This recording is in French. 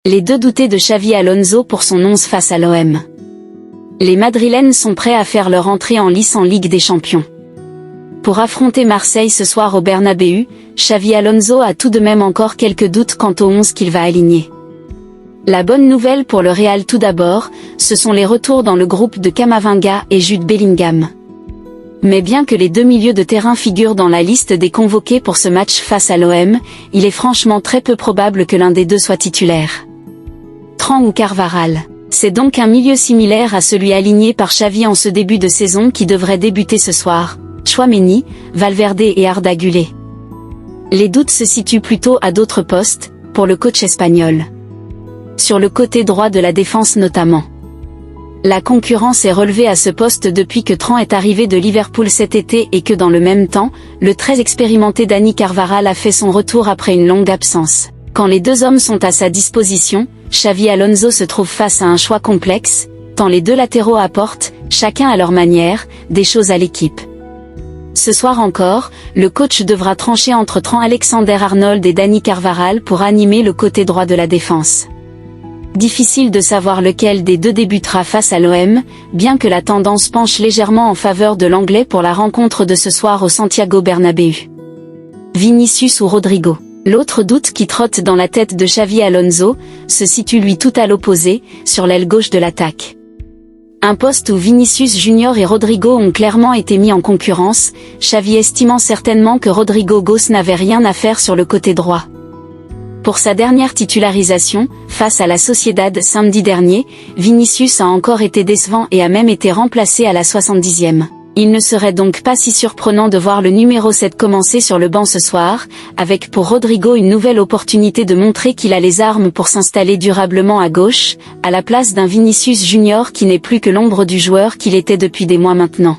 Les deux doutés de Xavi Alonso pour son 11 face à l'OM. Les Madrilènes sont prêts à faire leur entrée en lice en Ligue des Champions. Pour affronter Marseille ce soir au Bernabéu, Xavi Alonso a tout de même encore quelques doutes quant au 11 qu'il va aligner. La bonne nouvelle pour le Real tout d'abord, ce sont les retours dans le groupe de Camavinga et Jude Bellingham. Mais bien que les deux milieux de terrain figurent dans la liste des convoqués pour ce match face à l'OM, il est franchement très peu probable que l'un des deux soit titulaire. Tran ou Carvajal. C'est donc un milieu similaire à celui aligné par Xavi en ce début de saison qui devrait débuter ce soir. Tchouaméni, Valverde et Arda Güler. Les doutes se situent plutôt à d'autres postes, pour le coach espagnol. Sur le côté droit de la défense notamment. La concurrence est relevée à ce poste depuis que Tran est arrivé de Liverpool cet été et que dans le même temps, le très expérimenté Dani Carvajal a fait son retour après une longue absence. Quand les deux hommes sont à sa disposition, Xavi Alonso se trouve face à un choix complexe, tant les deux latéraux apportent, chacun à leur manière, des choses à l'équipe. Ce soir encore, le coach devra trancher entre Trent Alexander-Arnold et Dani Carvajal pour animer le côté droit de la défense. Difficile de savoir lequel des deux débutera face à l'OM, bien que la tendance penche légèrement en faveur de l'anglais pour la rencontre de ce soir au Santiago Bernabéu. Vinicius ou Rodrigo. L'autre doute qui trotte dans la tête de Xavi Alonso, se situe lui tout à l'opposé, sur l'aile gauche de l'attaque. Un poste où Vinicius Junior et Rodrigo ont clairement été mis en concurrence, Xavi estimant certainement que Rodrigo Goes n'avait rien à faire sur le côté droit. Pour sa dernière titularisation, face à la Sociedad samedi dernier, Vinicius a encore été décevant et a même été remplacé à la 70e. Il ne serait donc pas si surprenant de voir le numéro 7 commencer sur le banc ce soir, avec pour Rodrigo une nouvelle opportunité de montrer qu'il a les armes pour s'installer durablement à gauche, à la place d'un Vinicius Junior qui n'est plus que l'ombre du joueur qu'il était depuis des mois maintenant.